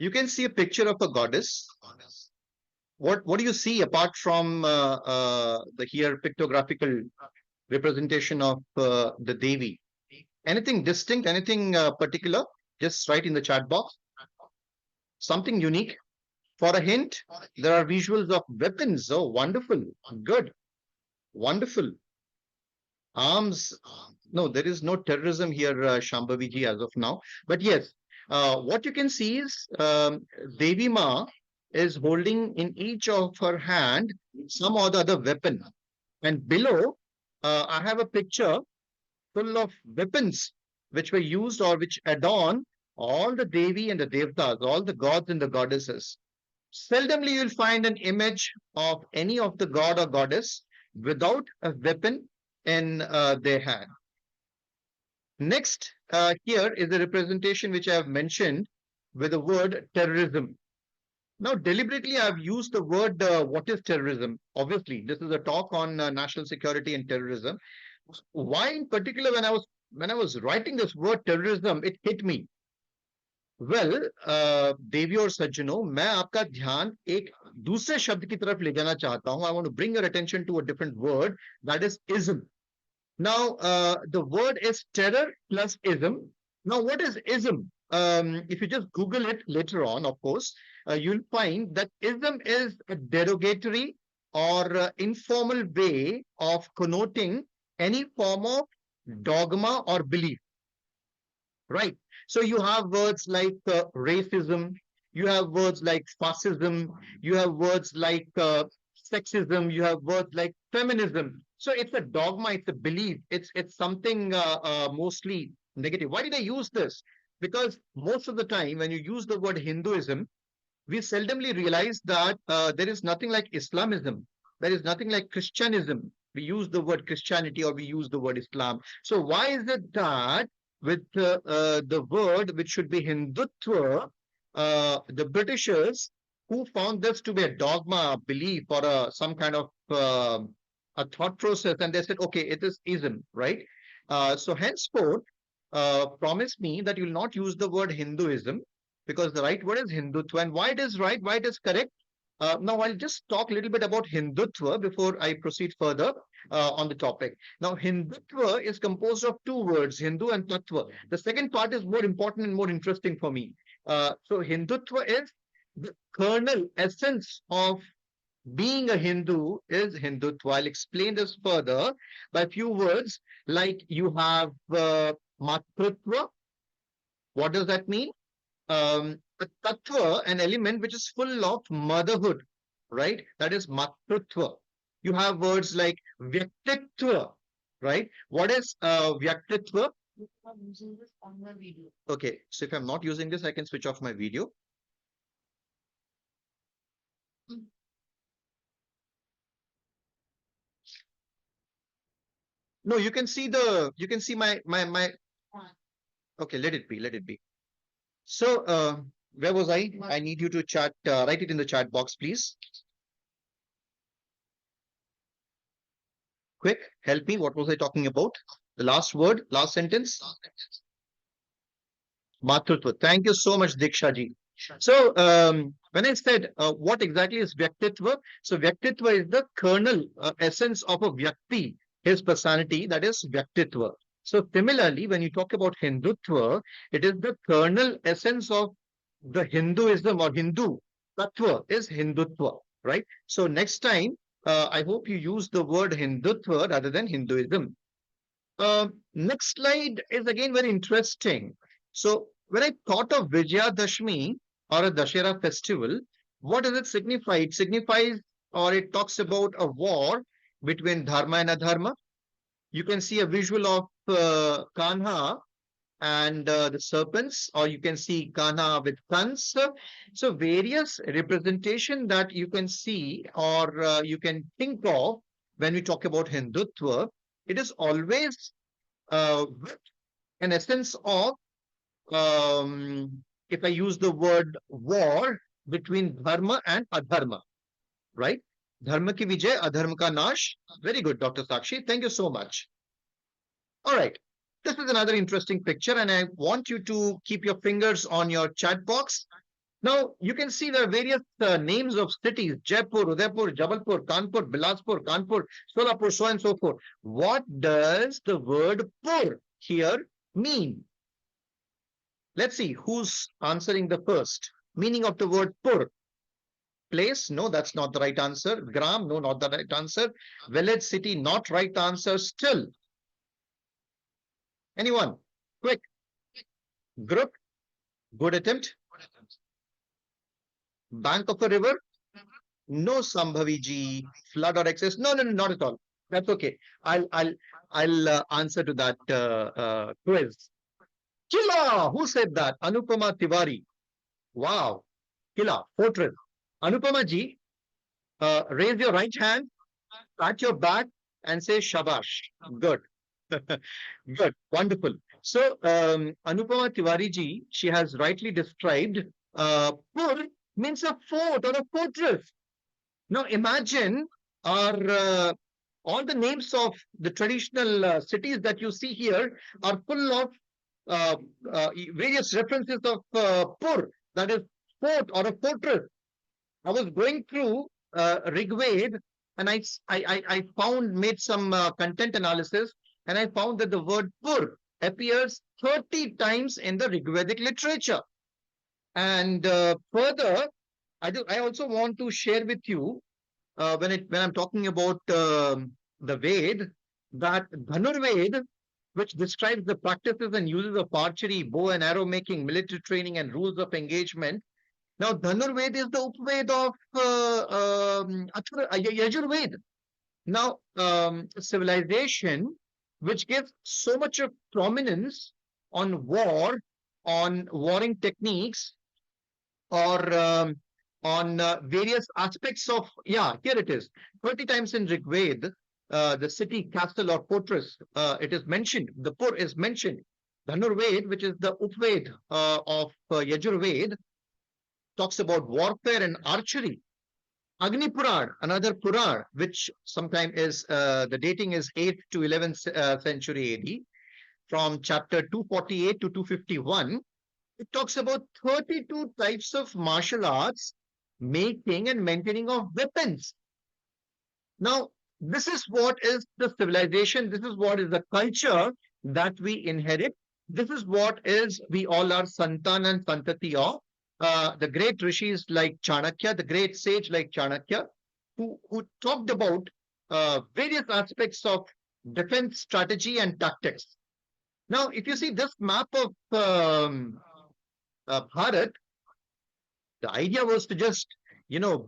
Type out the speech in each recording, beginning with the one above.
You can see a picture of a goddess. What do you see apart from the here pictographical representation of the Devi? Anything distinct? Anything particular? Just write in the chat box. Something unique. For a hint, there are visuals of weapons. Oh, wonderful. Good. Wonderful. Arms. No, there is no terrorism here, Shambhaviji, as of now. But yes, what you can see is Devi Ma is holding in each of her hand some or the other weapon. And below, I have a picture full of weapons which were used or which adorn all the Devi and the Devtas, all the gods and the goddesses. Seldomly you'll find an image of any of the god or goddess without a weapon in their hand. Next, here is a representation which I have mentioned with the word terrorism. Now, deliberately, I've used the word what is terrorism? Obviously, this is a talk on national security and terrorism. Why, in particular, when I was writing this word terrorism, it hit me. Well देवी और सज्जनों मैं आपका ध्यान एक दूसरे शब्द की तरफ ले जाना चाहता हूं I want to bring your attention to a different word that is ism now the word is terror plus ism now what is ism if you just google it later on of course you'll find that ism is a derogatory or informal way of connoting any form of dogma or belief, right? So you have words like racism, you have words like fascism, you have words like sexism, you have words like feminism. So it's a dogma, it's a belief, it's something mostly negative. Why did I use this? Because most of the time when you use the word Hinduism, we seldomly realize that there is nothing like Islamism. There is nothing like Christianism. We use the word Christianity or we use the word Islam. So why is it that with the word which should be Hindutva, the Britishers who found this to be a dogma, a belief, or some kind of a thought process, and they said, okay, it is ism, right? So henceforth, promise me that you will not use the word Hinduism because the right word is Hindutva. And why it is right, why it is correct? Now, I'll just talk a little bit about Hindutva before I proceed further on the topic. Now, Hindutva is composed of two words, Hindu and Tattva. The second part is more important and more interesting for me. So, Hindutva is the kernel essence of being a Hindu is Hindutva. I'll explain this further by a few words like you have Matritva. What does that mean? A tattva, an element which is full of motherhood, right? That is matrutva. You have words like vyaktitva, right? What is vyaktitva? I'm using this on my video. Okay, so if I'm not using this, I can switch off my video. No, you can see my. Okay, let it be, let it be. So, where was I? I need you to chat, write it in the chat box, please. Quick, help me. What was I talking about? The last word, last sentence. Matrutva. Thank you so much, Diksha ji. So, when I said what exactly is Vyaktitva? So, Vyaktitva is the kernel, essence of a Vyakti, his personality, that is Vyaktitva. So, similarly, when you talk about Hindutva, it is the kernel essence of the Hinduism or Hindu. Tattva is Hindutva, right? So, next time, I hope you use the word Hindutva rather than Hinduism. Next slide is again very interesting. So, when I thought of Vijayadashmi or a Dashera festival, what does it signify? It signifies or it talks about a war between Dharma and Adharma. You can see a visual of Kanha and the serpents, or you can see Kanha with Kans. So, various representation that you can see or you can think of when we talk about Hindutva, it is always with an essence of if I use the word war between dharma and adharma, right? Dharma ki vijay, adharma ka nash. Very good, Dr. Sakshi. Thank you so much. All right. This is another interesting picture, and I want you to keep your fingers on your chat box Now, you can see there are various names of cities: Jaipur, Udaipur, Jabalpur, Kanpur, Bilaspur, Kanpur, Solapur, so on and so forth. What does the word pur here mean? Let's see who's answering the first. Meaning of the word pur. Place? No, that's not the right answer. Gram? No, not the right answer. Village, city? Not right answer. Still. Anyone? Quick. Group? Good attempt. Bank of a river? No, Sambhavi ji. Flood or excess? No, no, no, not at all. That's okay. I'll answer to that quiz. Killa. Who said that? Anupama Tiwari. Wow. Killa. Fortress. Anupama ji, raise your right hand, pat your back, and say Shabash. Good. Good. Wonderful. So, Anupama Tiwari ji, she has rightly described Pur means a fort or a fortress. Now imagine our all the names of the traditional cities that you see here are full of uh, various references of Pur, that is fort or a fortress. I was going through Rigved, and I found made some content analysis, and I found that the word Pur appears 30 times in the Rigvedic literature. And further, I also want to share with you when I'm talking about the Ved, that Dhanurved, which describes the practices and uses of archery, bow and arrow making, military training, and rules of engagement. Now, Dhanurved is the Upved of Yajurved. Now, civilization, which gives so much of prominence on war, on warring techniques, or on various aspects of, yeah, here it is. 20 times in Rigved, the city, castle, or fortress, it is mentioned. The Pur is mentioned. Dhanurved, which is the Upved of Yajurved, talks about warfare and archery. Agni Puran, another Puran, which sometime is the dating is 8th to 11th century AD, from chapter 248 to 251. It talks about 32 types of martial arts, making and maintaining of weapons. Now, this is what is the civilization. This is what is the culture that we inherit. This is what is we all are Santan and Santati of. The great rishis like Chanakya, the great sage like Chanakya, who talked about various aspects of defense strategy and tactics. Now, if you see this map of Bharat, the idea was to just,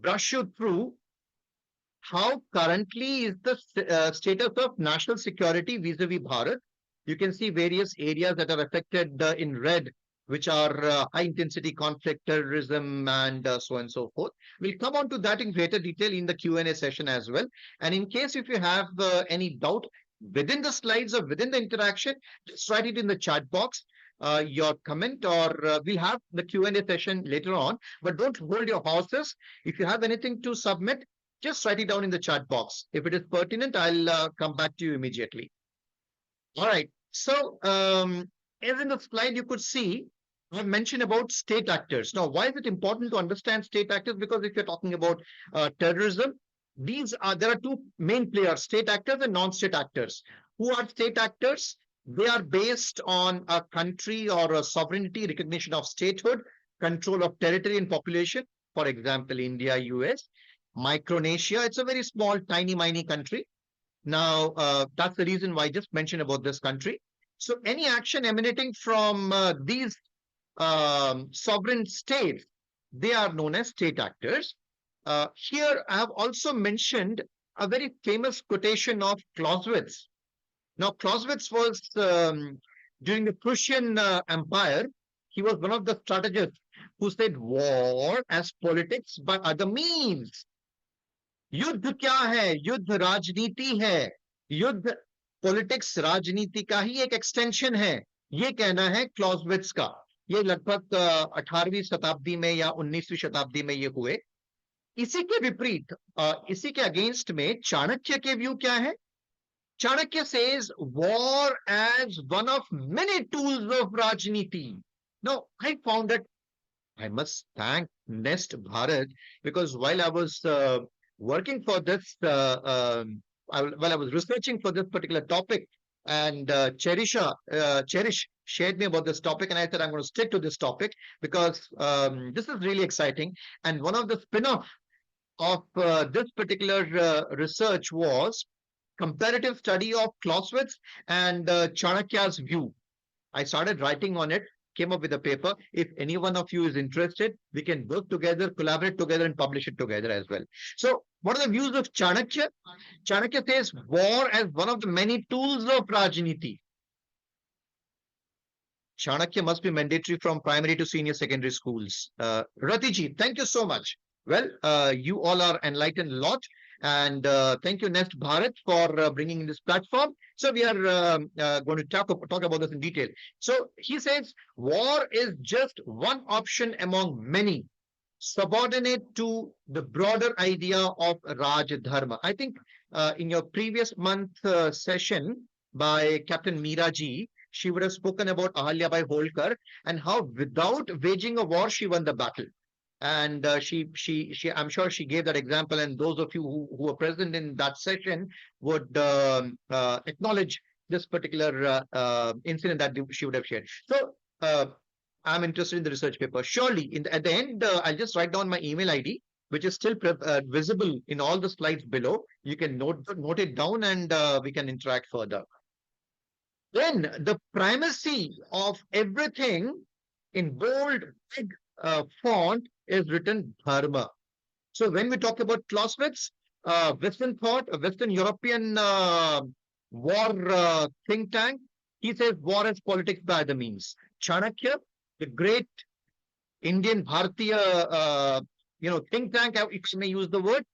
brush you through how currently is the status of national security vis-a-vis Bharat. You can see various areas that are affected in red, which are high intensity conflict, terrorism, and so on and so forth. We'll come on to that in greater detail in the Q&A session as well. And in case if you have any doubt within the slides or within the interaction, just write it in the chat box. Your comment, or we'll have the Q&A session later on, but don't hold your horses. If you have anything to submit, just write it down in the chat box. If it is pertinent, I'll come back to you immediately. All right. So, as in the slide, you could see, I've mentioned about state actors. Now, why is it important to understand state actors? Because if you're talking about terrorism, there are two main players: state actors and non-state actors. Who are state actors? They are based on a country or a sovereignty, recognition of statehood, control of territory and population. For example, India, US. Micronesia, it's a very small, tiny, miny country. Now, that's the reason why I just mentioned about this country. So any action emanating from these sovereign states, they are known as state actors. Here, I have also mentioned a very famous quotation of Clausewitz. Now, Clausewitz was during the Prussian Empire. He was one of the strategists who said war as politics by other means. युद्ध क्या है? युद्ध राजनीति है. युद्ध politics राजनीति का ही एक एक्सटेंशन है. ये कहना है क्लॉजविट्स का. ये लगभग 18वीं शताब्दी में या 19वीं शताब्दी में ये हुए. इसी के विपरीत, इसी के अगेंस्ट में चाणक्य के व्यू क्या है? Chanakya says war as one of many tools of Rajniti. Now, I found it I must thank Nest Bharat, because while I was working for this, while I was researching for this particular topic, and Cherish shared me about this topic, and I said I'm going to stick to this topic because this is really exciting. And one of the spin-off of this particular research was comparative study of Clausewitz and Chanakya's view. I started writing on it, came up with a paper. If any one of you is interested, we can work together, collaborate together, and publish it together as well. So, what are the views of Chanakya? Chanakya says war as one of the many tools of Rajniti. Chanakya must be mandatory from primary to senior secondary schools. Ratiji, thank you so much. Well, you all are enlightened a lot. And thank you, Nest Bharat, for bringing in this platform. So we are going to talk about this in detail. So he says, war is just one option among many, subordinate to the broader idea of Raj Dharma. I think in your previous month session by Captain Meeraji, she would have spoken about Ahalyabai Holkar and how without waging a war, she won the battle. And I'm sure she gave that example. And those of you who were present in that session would acknowledge this particular incident that she would have shared. So I'm interested in the research paper. Surely, at the end, I'll just write down my email ID, which is still visible in all the slides below. You can note it down, and we can interact further. Then the primacy of everything in bold, big font is written dharma. So when we talk about Clausewitz, Western thought, a Western European war think tank, he says war is politics by other means. Chanakya, the great Indian Bharatiya, think tank, if you may use the word,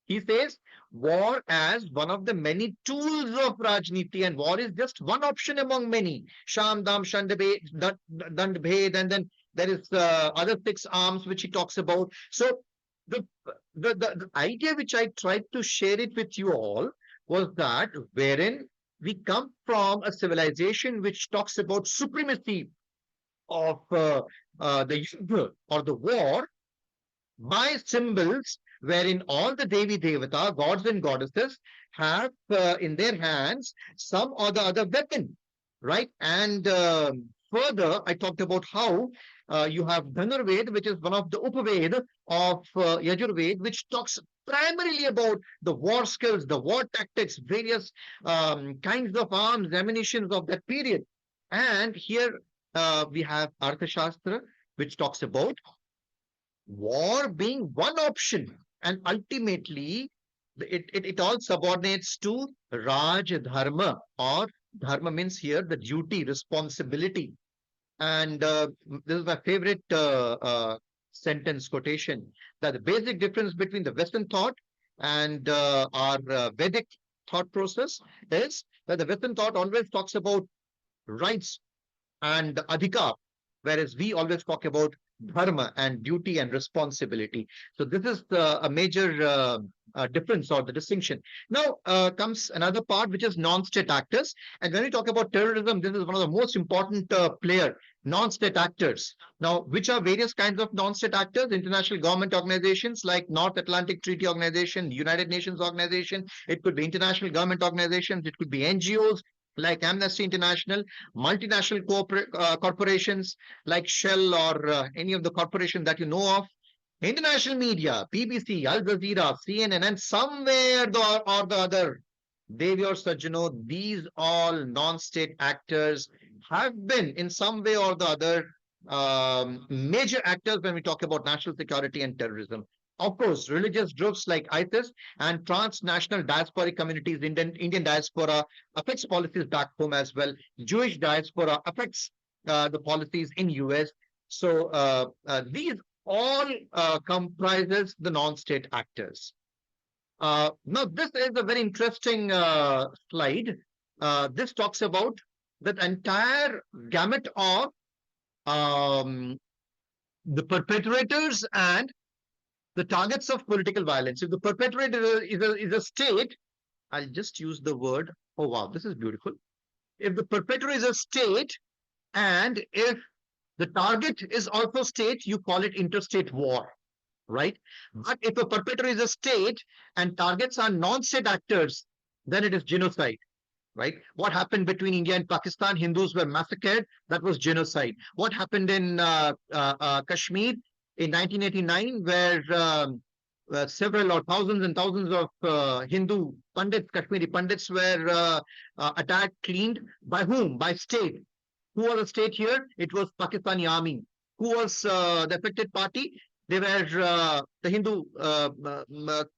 he says war as one of the many tools of Rajniti, and war is just one option among many. Sham, Dam, Dand, Bhed, and then there is other 6 arms which he talks about. So the, the idea which I tried to share it with you all was that wherein we come from a civilization which talks about supremacy of the yuddha or the war by symbols, wherein all the Devi Devata, gods and goddesses, have in their hands some or the other weapon, right? And further, I talked about how you have Dhanurved, which is one of the Upaved of Yajurved, which talks primarily about the war skills, the war tactics, various kinds of arms, ammunitions of that period. And here we have Arthashastra, which talks about war being one option, and ultimately it all subordinates to Raj Dharma, or Dharma means here the duty, responsibility. And this is my favorite sentence quotation, that the basic difference between the Western thought and our Vedic thought process is that the Western thought always talks about rights and adhikar, whereas we always talk about dharma and duty and responsibility. So this is a major difference or the distinction. Now comes another part, which is non-state actors. And when we talk about terrorism, this is one of the most important player, non-state actors. Now, which are various kinds of non-state actors? International government organizations like North Atlantic Treaty Organization, United Nations Organization. It could be international government organizations. It could be NGOs like Amnesty International, multinational corporations like Shell, or any of the corporations that you know of, international media, BBC, Al Jazeera, CNN, and somewhere or the other, Devi or Sajjano, these all non-state actors have been in some way or the other major actors when we talk about national security and terrorism. Of course, religious groups like ISIS and transnational diasporic communities, Indian diaspora affects policies back home as well. Jewish diaspora affects the policies in US. So these all comprises the non-state actors. Now, this is a very interesting slide. This talks about that entire gamut of the perpetrators and the targets of political violence. If the perpetrator is a state, I'll just use the word, oh wow, this is beautiful. If the perpetrator is a state, and if The target is also state, you call it interstate war, right? But if a perpetrator is a state and targets are non-state actors, then it is genocide, right? What happened between India and Pakistan? Hindus were massacred. That was genocide. What happened in Kashmir in 1989, where several or thousands and thousands of Hindu Pandits, Kashmiri Pandits, were attacked, cleaned by whom? By state. Who was the state here? It was Pakistani army. Who was the affected party? They were the Hindu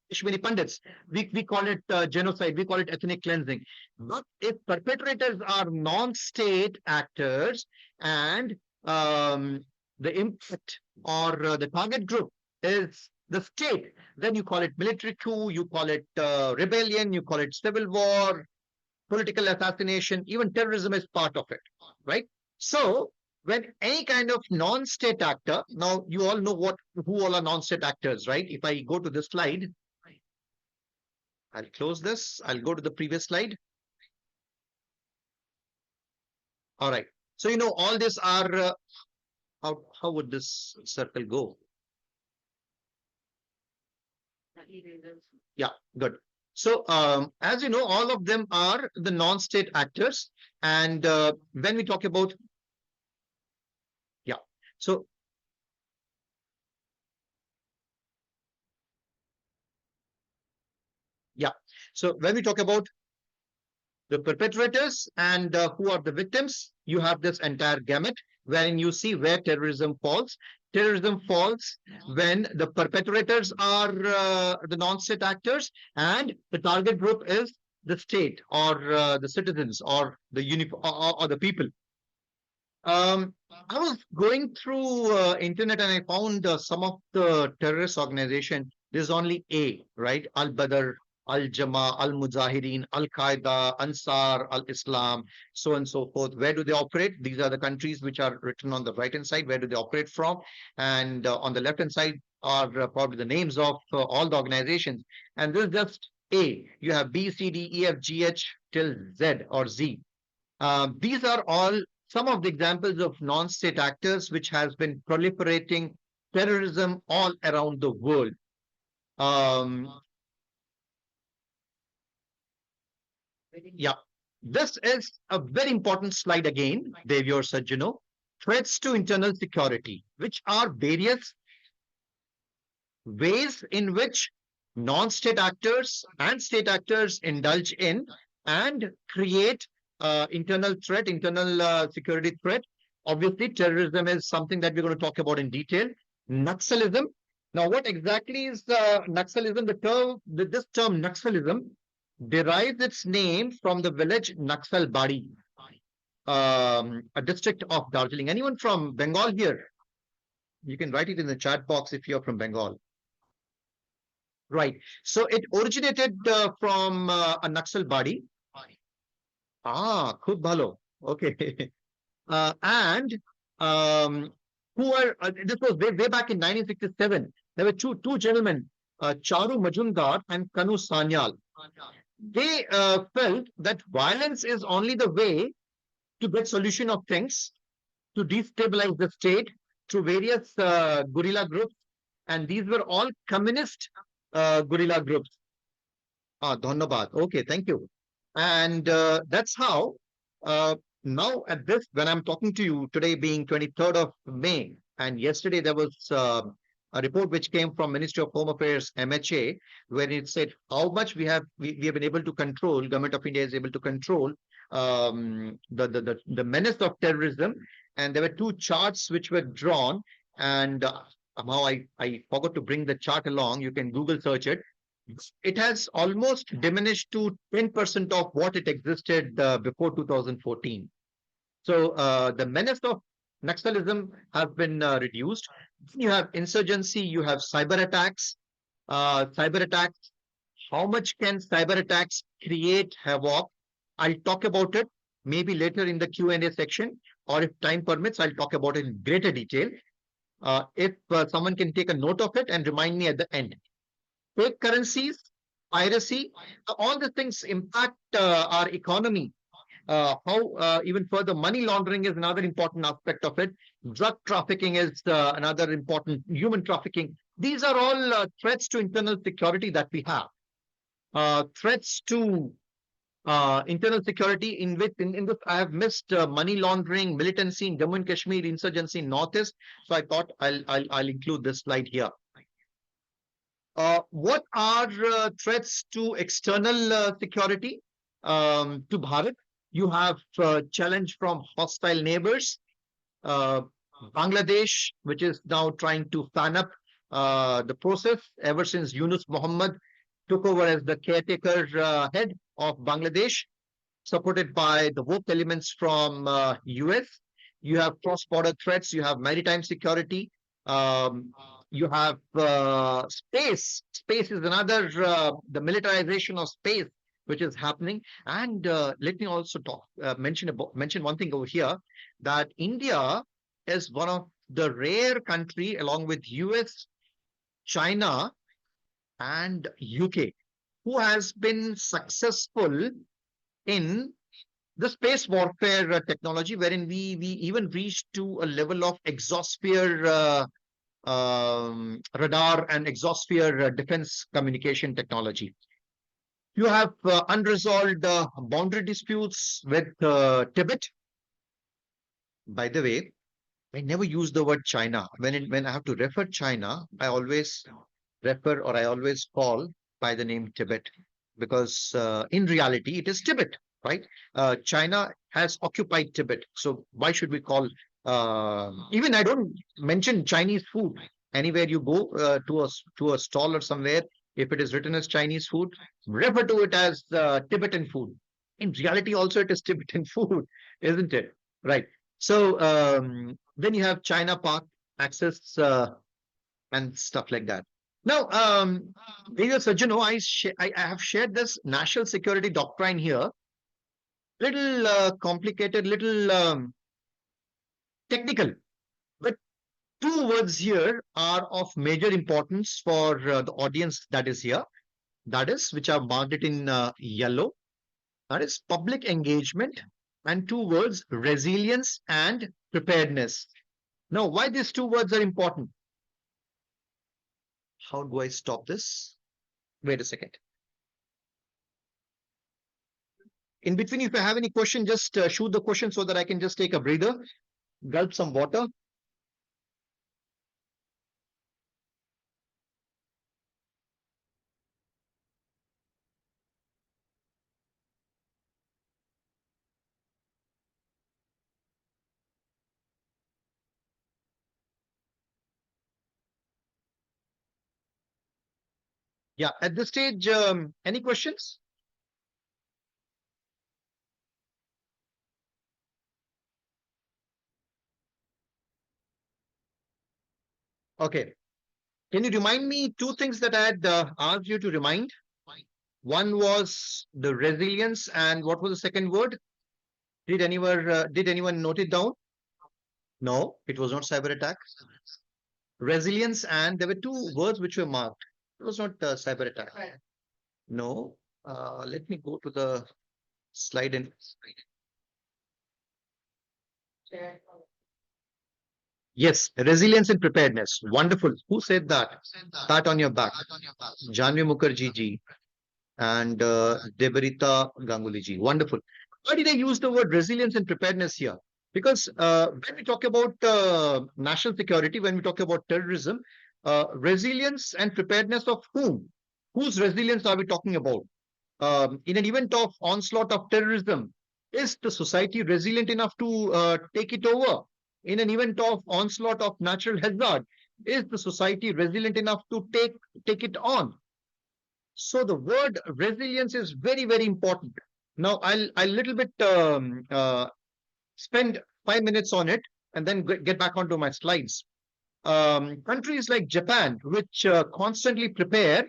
Kashmiri Pandits. We call it genocide. We call it ethnic cleansing. But if perpetrators are non-state actors and the impact or the target group is the state, then you call it military coup, you call it rebellion, you call it civil war, political assassination, even terrorism is part of it, right? So when any kind of non-state actor, now you all know who all are non-state actors, right? If I go to this slide, I'll close this. I'll go to the previous slide. All right. So you know all these are how would this circle go? Yeah, good. So, as you know, all of them are the non-state actors. And when we talk about, yeah, so, yeah. So when we talk about the perpetrators and who are the victims, you have this entire gamut wherein you see where terrorism falls. Terrorism falls when the perpetrators are the non-state actors and the target group is the state or the citizens or the or the people. I was going through internet and I found some of the terrorist organization. There's only A, right? Al Badr, Al Jama, Al Mujahideen, Al Qaeda, Ansar, Al Islam, so on and so forth. Where do they operate? These are the countries which are written on the right hand side. Where do they operate from? And on the left hand side are probably the names of all the organizations. And this is just A. You have B, C, D, E, F, G, H till Z or Z. These are all some of the examples of non-state actors which has been proliferating terrorism all around the world. Um, yeah, this is a very important slide again, Devyar Sajjano. Threats to internal security, which are various ways in which non-state actors and state actors indulge in and create internal threat, internal security threat. Obviously, terrorism is something that we're going to talk about in detail. Naxalism. Now, what exactly is Naxalism? This term Naxalism derives its name from the village Naxalbari, a district of Darjeeling. Anyone from Bengal here? You can write it in the chat box if you're from Bengal. Right. So it originated from a Naxal body. Khub bhalo. Okay. And who were, this was way back in 1967. There were two gentlemen, Charu Majumdar and Kanu Sanyal. They felt that violence is only the way to get solution of things, to destabilize the state through various guerrilla groups. And these were all communist guerrilla groups. Dhannabad. Okay, thank you. And that's how now at this, when I'm talking to you today being 23rd of May, and yesterday there was a report which came from Ministry of Home Affairs, MHA, where it said how much we have been able to control, Government of India is able to control the menace of terrorism. And there were two charts which were drawn, and somehow I forgot to bring the chart along. You can Google search it. It has almost diminished to 10% of what it existed before 2014. So the menace of Naxalism has been reduced. You have insurgency, you have cyber attacks. Cyber attacks, how much can cyber attacks create havoc? I'll talk about it maybe later in the Q&A section, or if time permits, I'll talk about it in greater detail. If someone can take a note of it and remind me at the end. Fake currencies, piracy, all the things impact our economy. how even further money laundering is another important aspect of it. Drug trafficking is another important, human trafficking. These are all threats to internal security that we have. Threats to internal security in this I have missed money laundering, militancy in Jammu and Kashmir, insurgency in Northeast. So I thought I'll include this slide here. What are threats to external security to Bharat? You have challenge from hostile neighbors. Uh, Bangladesh, which is now trying to fan up the process ever since Yunus Muhammad took over as the caretaker head of Bangladesh, supported by the woke elements from US. You have cross-border threats. You have maritime security. Um, you have space. Space is another, the militarization of space, which is happening. And let me also mention one thing over here, that India is one of the rare country, along with US, China, and UK, who has been successful in the space warfare technology, wherein we even reached to a level of exosphere radar and exosphere defense communication technology. You have unresolved boundary disputes with Tibet. By the way, I never use the word China. When I have to refer China, I always refer or I always call by the name Tibet, because in reality it is Tibet, right? China has occupied Tibet, so why should we call? Even I don't mention Chinese food anywhere you go to a stall or somewhere. If it is written as Chinese food, refer to it as Tibetan food. In reality, also it is Tibetan food, isn't it? Right. So then you have China Park access and stuff like that. Now, Dear Sajjano, I have shared this national security doctrine here. Little complicated, little technical, but two words here are of major importance for the audience that is here. That is, which I've marked it in yellow. That is public engagement, and two words, resilience and preparedness. Now, why these two words are important? How do I stop this? Wait a second. In between, if you have any question, just shoot the question so that I can just take a breather, gulp some water. Yeah, at this stage, any questions? Okay. Can you remind me two things that I had asked you to remind? One was the resilience, and what was the second word? Did anyone note it down? No, it was not cyber attack. Resilience, and there were two words which were marked. It was not cyber attack. No. Let me go to the slide and yes, resilience and preparedness. Wonderful. Who said that? Pat on your back. Janvi Mukherjee ji and Debarita Ganguly ji. Wonderful. Why did I use the word resilience and preparedness here? Because when we talk about national security, when we talk about terrorism, resilience and preparedness of whom? Whose resilience are we talking about? In an event of onslaught of terrorism, is the society resilient enough to take it over? In an event of onslaught of natural hazard, is the society resilient enough to take it on? So the word resilience is very, very important. Now I'll little bit spend 5 minutes on it and then get back onto my slides. Countries like Japan, which constantly prepare.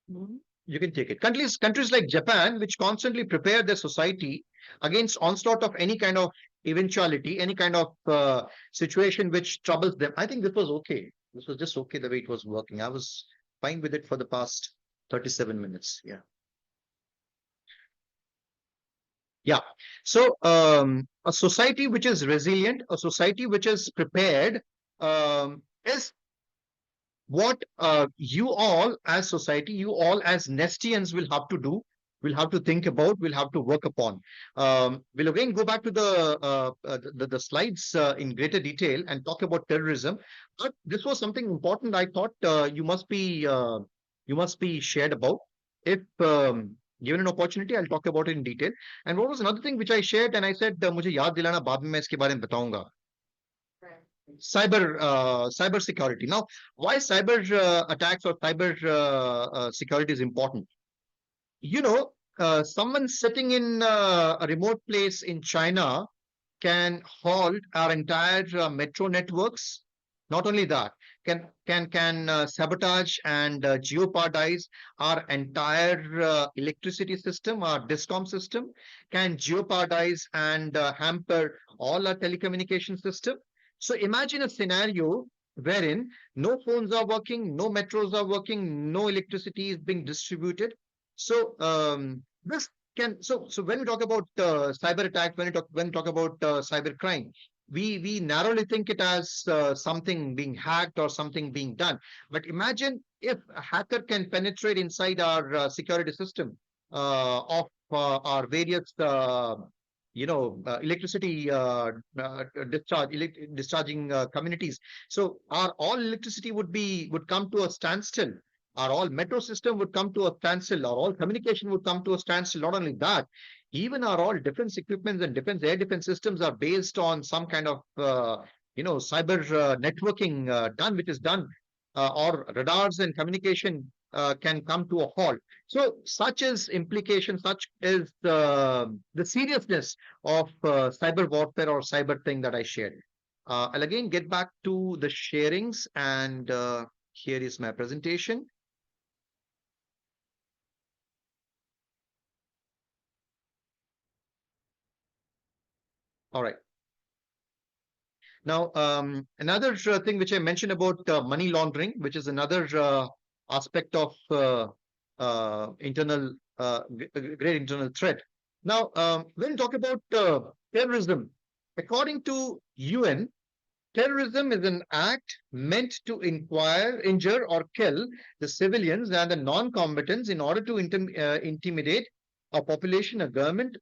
You can take it. Countries like Japan, which constantly prepare their society against onslaught of any kind of eventuality, any kind of situation which troubles them. I think this was okay. This was just okay the way it was working. I was fine with it for the past 37 minutes. Yeah. Yeah. So a society which is resilient, a society which is prepared, is what you all as society, you all as Nestians will have to do, will have to think about, will have to work upon. We'll again go back to the slides in greater detail and talk about terrorism. But this was something important. I thought you must be shared about. If given an opportunity, I'll talk about it in detail. And what was another thing which I shared, and I said, मुझे याद दिलाना बाद में मैं इसके बारे में बताऊंगा. Cyber security. Now, why cyber attacks or cyber security is important? You know, someone sitting in a remote place in China can halt our entire metro networks. Not only that, can sabotage and jeopardize our entire electricity system, our discom system, can jeopardize and hamper all our telecommunication system. So imagine a scenario wherein no phones are working, no metros are working, no electricity is being distributed. So this so when we talk about cyber attack, when we talk about cyber crime, we narrowly think it as something being hacked or something being done. But imagine if a hacker can penetrate inside our security system of our various electricity discharging communities. So our all electricity would come to a standstill. Our all metro system would come to a standstill. Our all communication would come to a standstill. Not only that, even our all defense equipments and defense air defense systems are based on some kind of cyber networking which is done, or radars and communication can come to a halt. So such is implication, such is the seriousness of cyber warfare or cyber thing that I shared. I'll again get back to the sharings, and here is my presentation. All right. Now, another thing which I mentioned about money laundering, which is another aspect of internal great internal threat. Now, when we talk about terrorism, according to UN, terrorism is an act meant to injure, or kill the civilians and the non-combatants in order to intimidate a population, a government,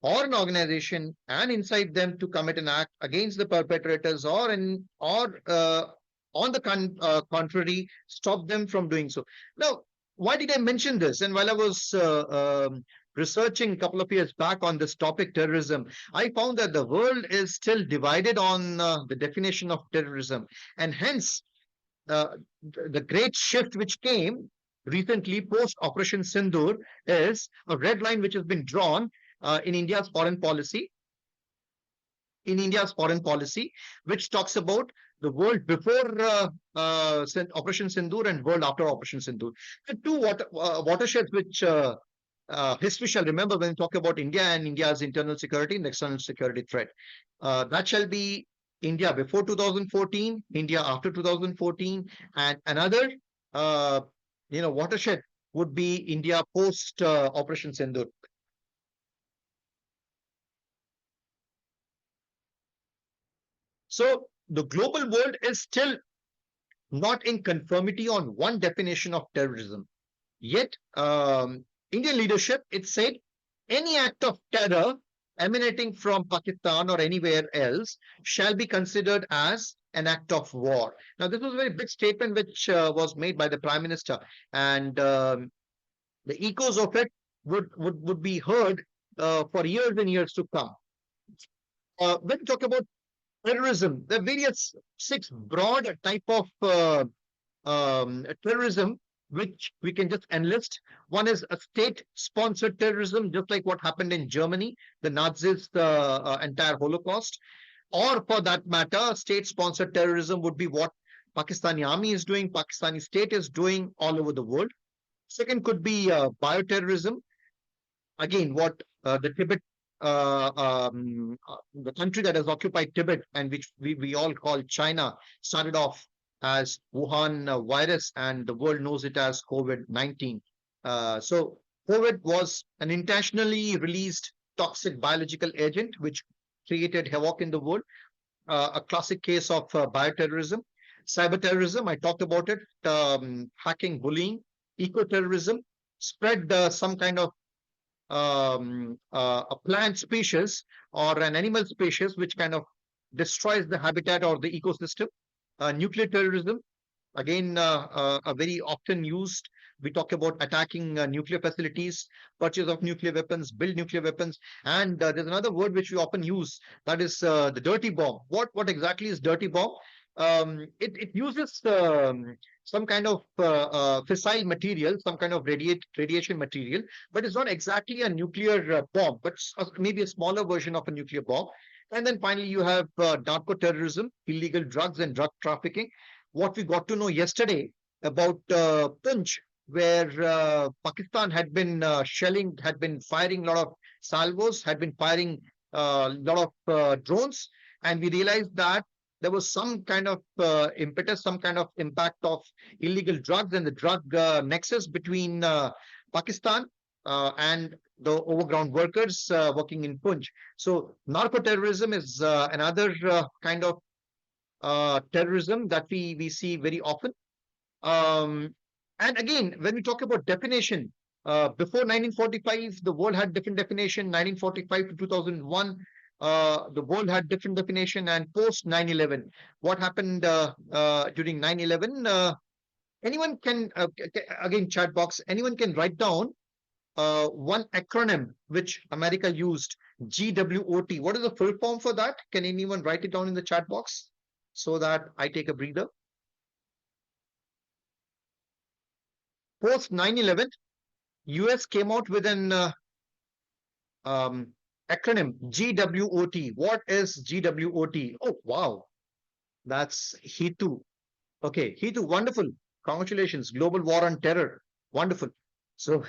or an organization, and incite them to commit an act against the perpetrators, or on the contrary, stop them from doing so. Now, why did I mention this? And while I was researching a couple of years back on this topic, terrorism, I found that the world is still divided on the definition of terrorism. And hence, the great shift which came recently post Operation Sindoor is a red line which has been drawn in India's foreign policy. In India's foreign policy, which talks about the world before Operation Sindoor and world after Operation Sindoor. The two watersheds which history shall remember when we talk about India and India's internal security and external security threat. That shall be India before 2014, India after 2014, and another watershed would be India post Operation Sindoor. So the global world is still not in conformity on one definition of terrorism. Yet, Indian leadership, it said any act of terror emanating from Pakistan or anywhere else shall be considered as an act of war. Now, this was a very big statement which was made by the Prime Minister, and the echoes of it would be heard for years and years to come. When we talk about terrorism, there are various 6 broad type of terrorism which we can just enlist. One is a state-sponsored terrorism, just like what happened in Germany, the Nazis, the entire Holocaust. Or for that matter, state-sponsored terrorism would be what Pakistani army is doing, Pakistani state is doing all over the world. Second could be bioterrorism. Again, what the Tibet, the country that has occupied Tibet and which we all call China, started off as Wuhan virus, and the world knows it as COVID-19. So COVID was an intentionally released toxic biological agent which created havoc in the world. A classic case of bioterrorism. Cyber terrorism, I talked about it. Hacking, bullying, eco-terrorism, spread some kind of a plant species or an animal species which kind of destroys the habitat or the ecosystem. Nuclear terrorism, again, a very often used. We talk about attacking nuclear facilities, purchase of nuclear weapons, build nuclear weapons, and there's another word which we often use, that is the dirty bomb. What exactly is dirty bomb? It uses some kind of fissile material, some kind of radiation material, but it's not exactly a nuclear bomb, but maybe a smaller version of a nuclear bomb. And then finally, you have narco terrorism, illegal drugs and drug trafficking. What we got to know yesterday about Punch, where Pakistan had been shelling, had been firing a lot of salvos, had been firing a lot of drones, and we realized that there was some kind of impetus, some kind of impact of illegal drugs and the drug nexus between Pakistan and the overground workers working in Punj. So narco terrorism is another kind of terrorism that we see very often. And again, when we talk about definition, before 1945, the world had different definition. 1945 to 2001, the world had different definition. And post 9/11, what happened during 9/11? Anyone can, again, chat box, anyone can write down one acronym which America used, GWOT. What is the full form for that? Can anyone write it down in the chat box so that I take a breather? Post 9/11, US came out with an acronym, GWOT. What is GWOT? Oh, wow. That's Hitu. Okay, Hitu, wonderful. Congratulations. Global War on Terror. Wonderful. So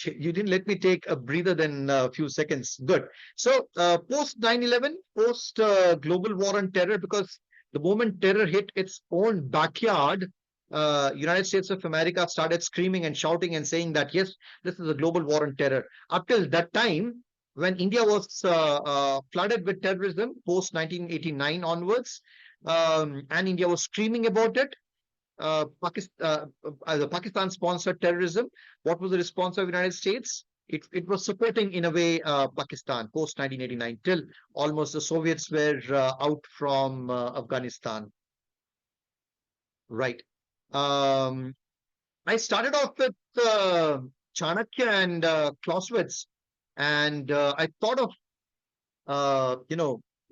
you didn't let me take a breather then a few seconds. Good. So post 9/11, post global war on terror, because the moment terror hit its own backyard, United States of America started screaming and shouting and saying that, yes, this is a global war on terror. Up till that time, when India was flooded with terrorism, post 1989 onwards, and India was screaming about it, the Pakistan sponsored terrorism. What was the response of the United States? It was supporting, in a way, Pakistan post 1989 till almost the Soviets were out from Afghanistan. Right. I started off with Chanakya and Clausewitz, and I thought of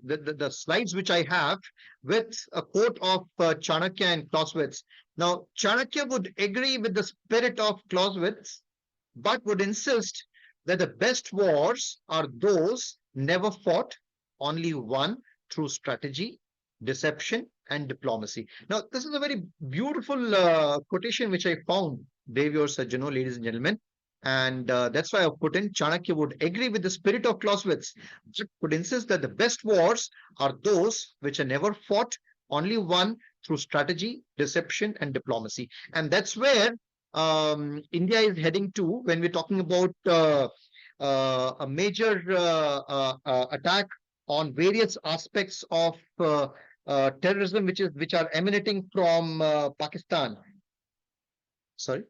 the slides which I have with a quote of Chanakya and Clausewitz. Now, Chanakya would agree with the spirit of Clausewitz, but would insist that the best wars are those never fought, only won through strategy, deception, and diplomacy. Now, this is a very beautiful quotation which I found, Devi or Sajjano, ladies and gentlemen. And that's why I put in Chanakya would agree with the spirit of Clausewitz, but would insist that the best wars are those which are never fought, only won through strategy, deception, and diplomacy. And that's where India is heading to when we're talking about a major attack on various aspects of terrorism, which are emanating from Pakistan. Sorry.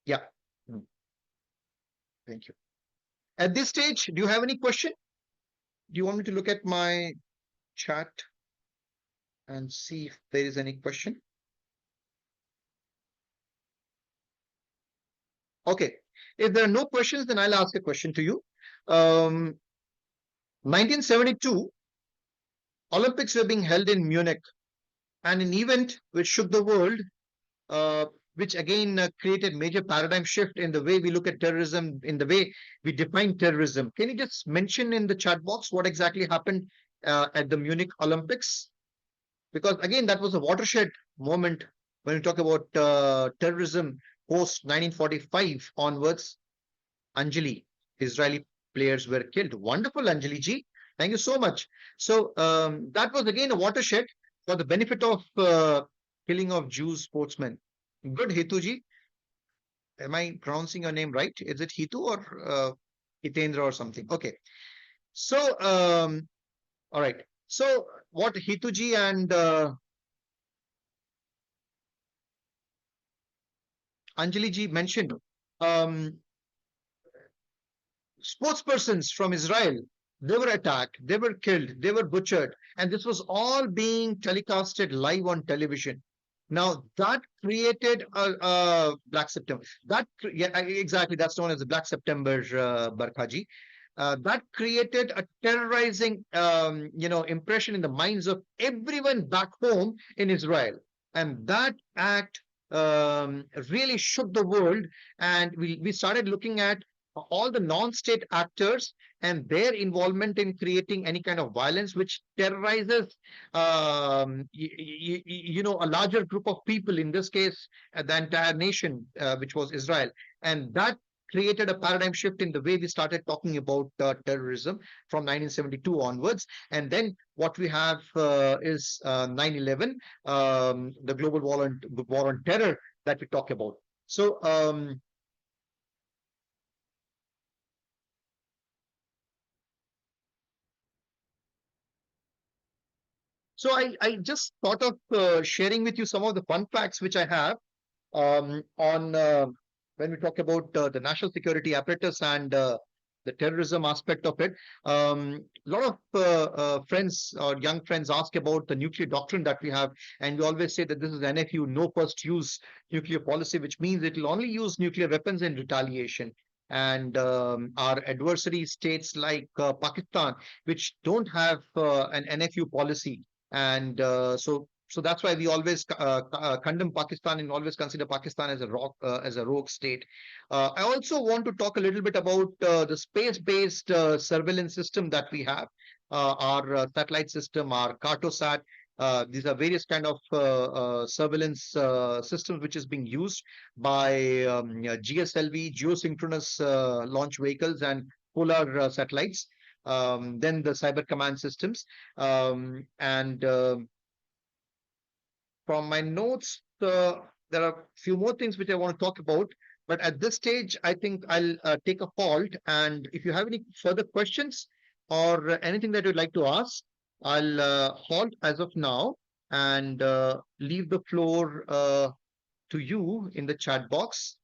Yeah. Thank you. At this stage, do you have any question? Do you want me to look at my chat and see if there is any question? Okay. If there are no questions, then I'll ask a question to you. 1972, Olympics were being held in Munich, and an event which shook the world, which again created major paradigm shift in the way we look at terrorism, in the way we define terrorism. Can you just mention in the chat box what exactly happened at the Munich Olympics? Because again, that was a watershed moment when we talk about terrorism post 1945 onwards. Anjali, Israeli players were killed. Wonderful, Anjali ji. Thank you so much. So that was again a watershed for the benefit of killing of Jews sportsmen. Good, Hetuji. Am I pronouncing your name right? Is it Hitu or Hitendra or something? Okay. So, all right. So, what Hituji and Anjali ji mentioned, um, sportspersons from Israel, they were attacked, they were killed, they were butchered, and this was all being telecasted live on television. Now that created a Black September. Yeah, exactly. That's known as the Black September, Barkhaji. That created a terrorizing, impression in the minds of everyone back home in Israel, and that act really shook the world. And we started looking at all the non-state actors and their involvement in creating any kind of violence which terrorizes a larger group of people, in this case the entire nation, which was Israel. And that created a paradigm shift in the way we started talking about terrorism from 1972 onwards. And then what we have is 9/11, the global war on terror that we talk about. So I just thought of sharing with you some of the fun facts which I have on when we talk about the national security apparatus and the terrorism aspect of it. A lot of friends or young friends ask about the nuclear doctrine that we have, and we always say that this is NFU, no first use nuclear policy, which means it will only use nuclear weapons in retaliation. And our adversary states like Pakistan, which don't have an NFU policy, and so that's why we always condemn Pakistan and always consider Pakistan as as a rogue state. I also want to talk a little bit about the space-based surveillance system that we have, our satellite system, our Cartosat. These are various kind of surveillance systems which is being used by GSLV, geosynchronous launch vehicles, and polar satellites. Then the cyber command systems, and from my notes, there are a few more things which I want to talk about. But at this stage, I think I'll take a halt. And if you have any further questions or anything that you'd like to ask, I'll halt as of now and leave the floor to you in the chat box.